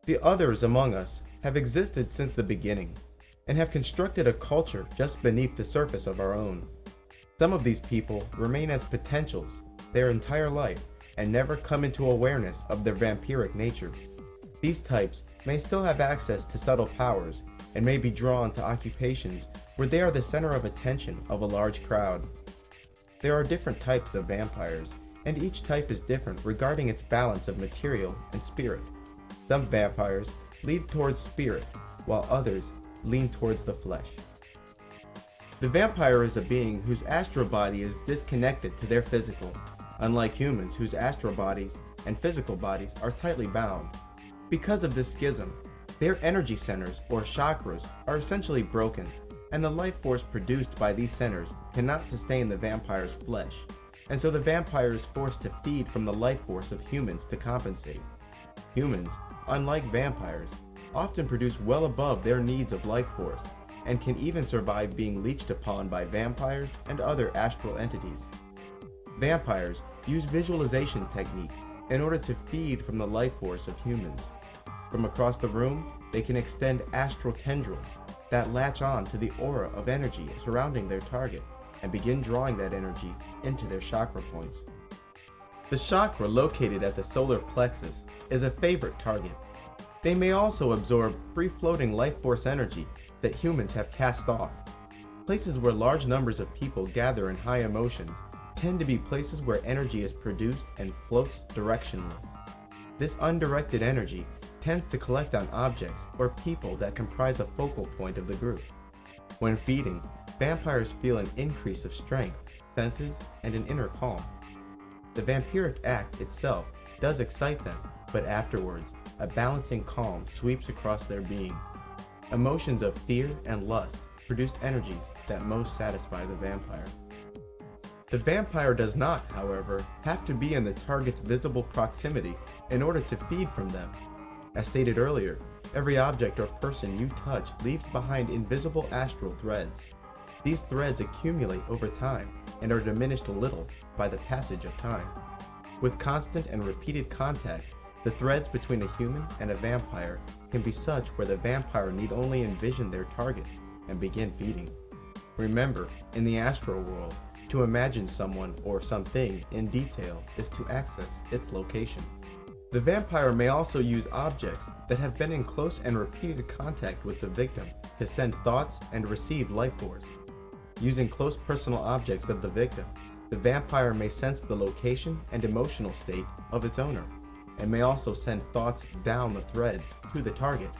The others among us have existed since the beginning, and have constructed a culture just beneath the surface of our own. Some of these people remain as potentials their entire life and never come into awareness of their vampiric nature. These types may still have access to subtle powers and may be drawn to occupations where they are the center of attention of a large crowd. There are different types of vampires, and each type is different regarding its balance of material and spirit. Some vampires lean towards spirit, while others lean towards the flesh. The vampire is a being whose astral body is disconnected to their physical, unlike humans whose astral bodies and physical bodies are tightly bound. Because of this schism, their energy centers, or chakras, are essentially broken, and the life force produced by these centers cannot sustain the vampire's flesh, and so the vampire is forced to feed from the life force of humans to compensate. Humans, unlike vampires, often produce well above their needs of life force, and can even survive being leeched upon by vampires and other astral entities. Vampires use visualization techniques in order to feed from the life force of humans. From across the room, they can extend astral tendrils that latch on to the aura of energy surrounding their target and begin drawing that energy into their chakra points. The chakra located at the solar plexus is a favorite target. They may also absorb free-floating life force energy that humans have cast off. Places where large numbers of people gather in high emotions tend to be places where energy is produced and floats directionless. This undirected energy tends to collect on objects or people that comprise a focal point of the group. When feeding, vampires feel an increase of strength, senses, and an inner calm. The vampiric act itself does excite them, but afterwards, a balancing calm sweeps across their being. Emotions of fear and lust produce energies that most satisfy the vampire. The vampire does not, however, have to be in the target's visible proximity in order to feed from them. As stated earlier, every object or person you touch leaves behind invisible astral threads. These threads accumulate over time and are diminished a little by the passage of time. With constant and repeated contact, the threads between a human and a vampire can be such where the vampire need only envision their target and begin feeding. Remember, in the astral world, to imagine someone or something in detail is to access its location. The vampire may also use objects that have been in close and repeated contact with the victim to send thoughts and receive life force. Using close personal objects of the victim, the vampire may sense the location and emotional state of its owner, and may also send thoughts down the threads to the target.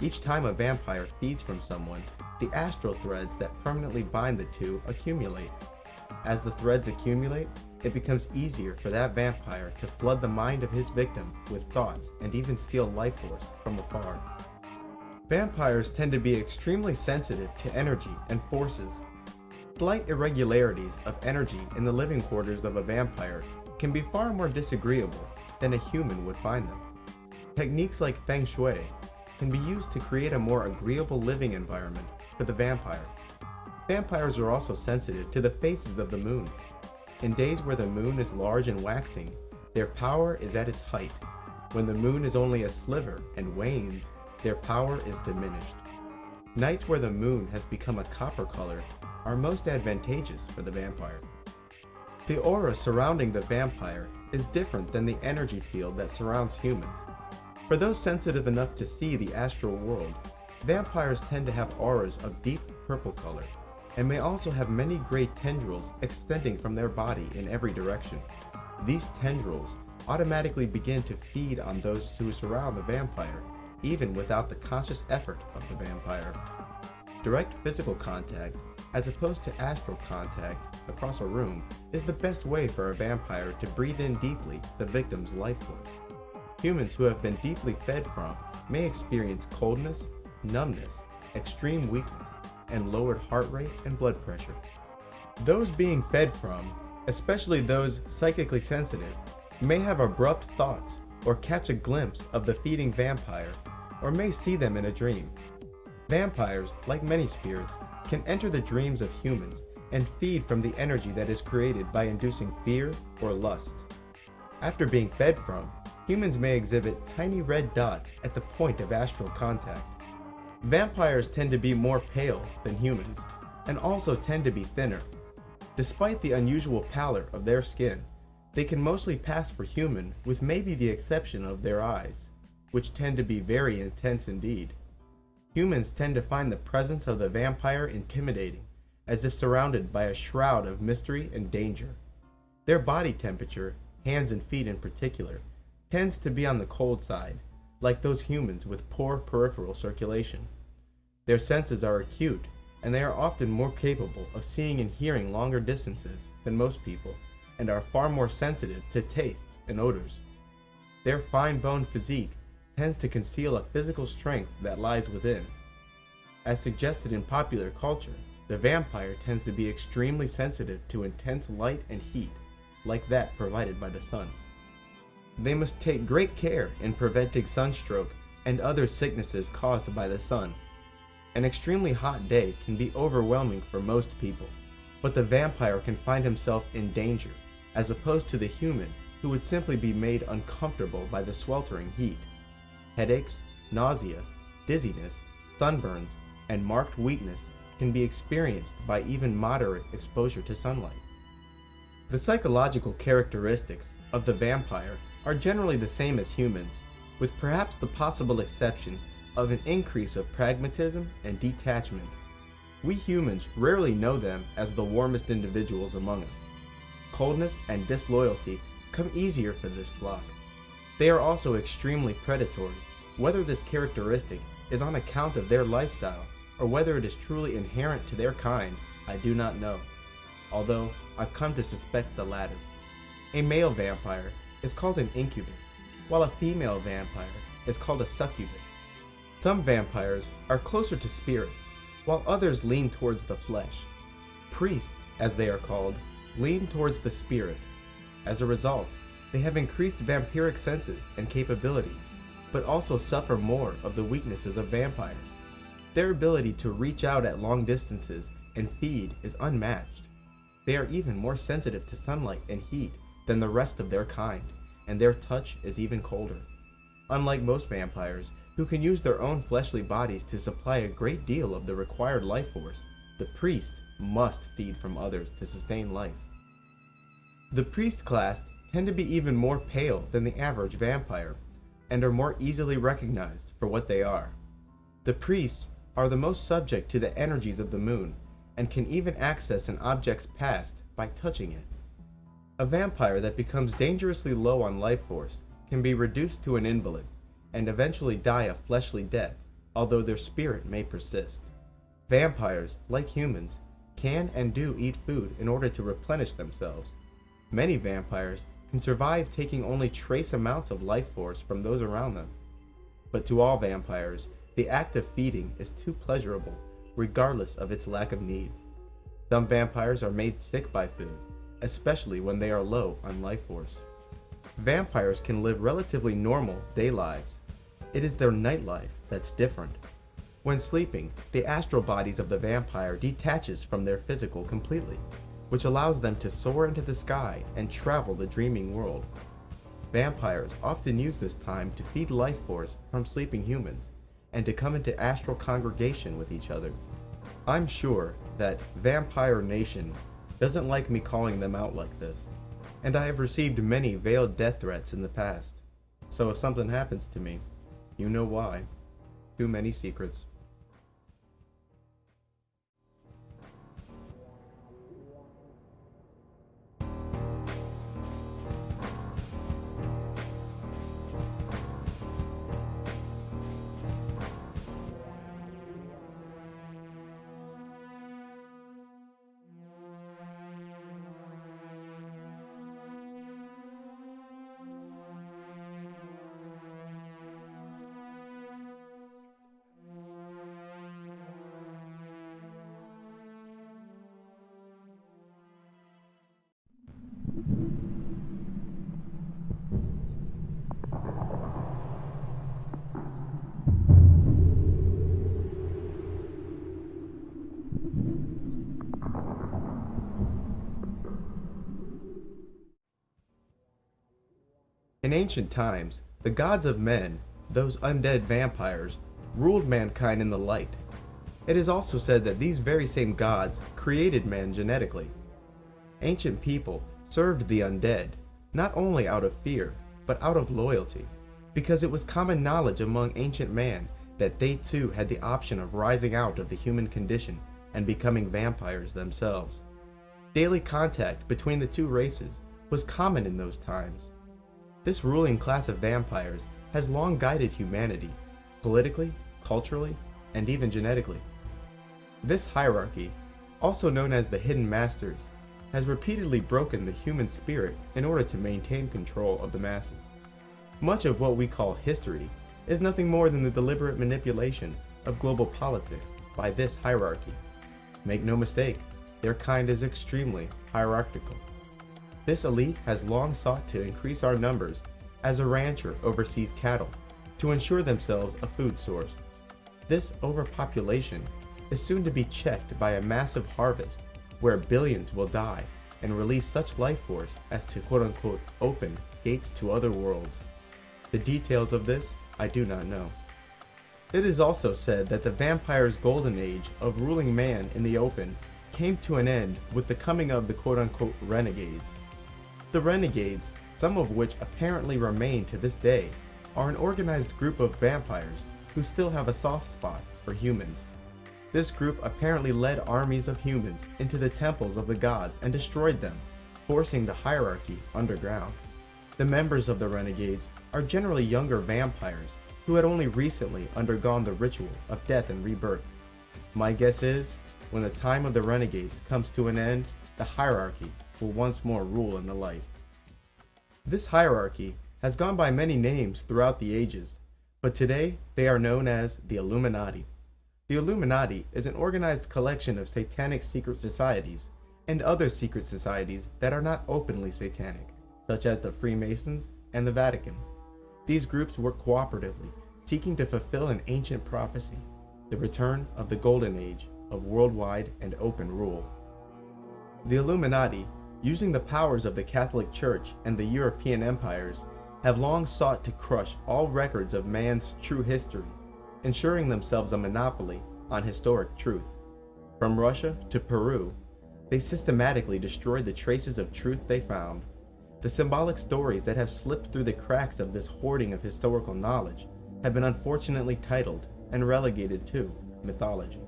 Each time a vampire feeds from someone, the astral threads that permanently bind the two accumulate. As the threads accumulate, it becomes easier for that vampire to flood the mind of his victim with thoughts and even steal life force from afar. Vampires tend to be extremely sensitive to energy and forces. Slight irregularities of energy in the living quarters of a vampire can be far more disagreeable than a human would find them. Techniques like feng shui can be used to create a more agreeable living environment for the vampire. Vampires are also sensitive to the phases of the moon. In days where the moon is large and waxing, their power is at its height. When the moon is only a sliver and wanes, their power is diminished. Nights where the moon has become a copper color are most advantageous for the vampire. The aura surrounding the vampire is different than the energy field that surrounds humans. For those sensitive enough to see the astral world, vampires tend to have auras of deep purple color, and may also have many gray tendrils extending from their body in every direction. These tendrils automatically begin to feed on those who surround the vampire, even without the conscious effort of the vampire. Direct physical contact, as opposed to astral contact across a room, is the best way for a vampire to breathe in deeply the victim's life force. Humans who have been deeply fed from may experience coldness, numbness, extreme weakness, and lowered heart rate and blood pressure. Those being fed from, especially those psychically sensitive, may have abrupt thoughts or catch a glimpse of the feeding vampire, or may see them in a dream. Vampires, like many spirits, can enter the dreams of humans and feed from the energy that is created by inducing fear or lust. After being fed from, Humans may exhibit tiny red dots at the point of astral contact. Vampires tend to be more pale than humans, and also tend to be thinner. Despite the unusual pallor of their skin, they can mostly pass for human with maybe the exception of their eyes, which tend to be very intense indeed. Humans tend to find the presence of the vampire intimidating, as if surrounded by a shroud of mystery and danger. Their body temperature, hands and feet in particular, tends to be on the cold side, like those humans with poor peripheral circulation. Their senses are acute, and they are often more capable of seeing and hearing longer distances than most people, and are far more sensitive to tastes and odors. Their fine-boned physique tends to conceal a physical strength that lies within. As suggested in popular culture, the vampire tends to be extremely sensitive to intense light and heat, like that provided by the sun. They must take great care in preventing sunstroke and other sicknesses caused by the sun. An extremely hot day can be overwhelming for most people, but the vampire can find himself in danger, as opposed to the human who would simply be made uncomfortable by the sweltering heat. Headaches, nausea, dizziness, sunburns, and marked weakness can be experienced by even moderate exposure to sunlight. The psychological characteristics of the vampire are generally the same as humans, with perhaps the possible exception of an increase of pragmatism and detachment. We humans rarely know them as the warmest individuals among us. Coldness and disloyalty come easier for this flock. They are also extremely predatory. Whether this characteristic is on account of their lifestyle or whether it is truly inherent to their kind, I do not know, although I've come to suspect the latter. A male vampire is called an incubus, while a female vampire is called a succubus. Some vampires are closer to spirit, while others lean towards the flesh. Priests, as they are called, lean towards the spirit. As a result, they have increased vampiric senses and capabilities, but also suffer more of the weaknesses of vampires. Their ability to reach out at long distances and feed is unmatched. They are even more sensitive to sunlight and heat than the rest of their kind, and their touch is even colder. Unlike most vampires, who can use their own fleshly bodies to supply a great deal of the required life force, the priest must feed from others to sustain life. The priest class tend to be even more pale than the average vampire, and are more easily recognized for what they are. The priests are the most subject to the energies of the moon, and can even access an object's past by touching it. A vampire that becomes dangerously low on life force can be reduced to an invalid, and eventually die a fleshly death, although their spirit may persist. Vampires, like humans, can and do eat food in order to replenish themselves. Many vampires can survive taking only trace amounts of life force from those around them. But to all vampires, the act of feeding is too pleasurable, regardless of its lack of need. Some vampires are made sick by food, especially when they are low on life force. Vampires can live relatively normal day lives. It is their night life that's different. When sleeping, the astral bodies of the vampire detaches from their physical completely, which allows them to soar into the sky and travel the dreaming world. Vampires often use this time to feed life force from sleeping humans, and to come into astral congregation with each other. I'm sure that Vampire Nation doesn't like me calling them out like this, and I have received many veiled death threats in the past. So if something happens to me, you know why. Too many secrets. In ancient times, the gods of men, those undead vampires, ruled mankind in the light. It is also said that these very same gods created man genetically. Ancient people served the undead, not only out of fear, but out of loyalty, because it was common knowledge among ancient man that they too had the option of rising out of the human condition and becoming vampires themselves. Daily contact between the two races was common in those times. This ruling class of vampires has long guided humanity, politically, culturally, and even genetically. This hierarchy, also known as the Hidden Masters, has repeatedly broken the human spirit in order to maintain control of the masses. Much of what we call history is nothing more than the deliberate manipulation of global politics by this hierarchy. Make no mistake, their kind is extremely hierarchical. This elite has long sought to increase our numbers as a rancher oversees cattle to ensure themselves a food source. This overpopulation is soon to be checked by a massive harvest where billions will die and release such life force as to quote-unquote open gates to other worlds. The details of this I do not know. It is also said that the vampire's golden age of ruling man in the open came to an end with the coming of the quote-unquote renegades. The renegades, some of which apparently remain to this day, are an organized group of vampires who still have a soft spot for humans. This group apparently led armies of humans into the temples of the gods and destroyed them, forcing the hierarchy underground. The members of the renegades are generally younger vampires who had only recently undergone the ritual of death and rebirth. My guess is, when the time of the renegades comes to an end, the hierarchy will once more rule in the light. This hierarchy has gone by many names throughout the ages, but today they are known as the Illuminati. The Illuminati is an organized collection of satanic secret societies and other secret societies that are not openly satanic, such as the Freemasons and the Vatican. These groups work cooperatively, seeking to fulfill an ancient prophecy, the return of the Golden Age of worldwide and open rule. The Illuminati, using the powers of the Catholic Church and the European empires, have long sought to crush all records of man's true history, ensuring themselves a monopoly on historic truth. From Russia to Peru, they systematically destroyed the traces of truth they found. The symbolic stories that have slipped through the cracks of this hoarding of historical knowledge have been unfortunately titled and relegated to mythology.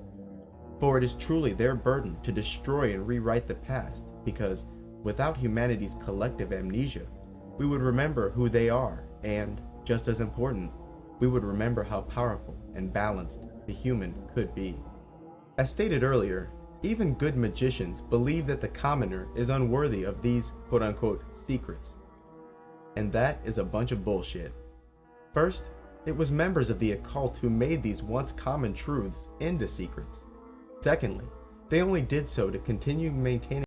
For it is truly their burden to destroy and rewrite the past, because without humanity's collective amnesia, we would remember who they are, and, just as important, we would remember how powerful and balanced the human could be. As stated earlier, even good magicians believe that the commoner is unworthy of these quote-unquote secrets. And that is a bunch of bullshit. First, it was members of the occult who made these once common truths into secrets. Secondly, they only did so to continue maintaining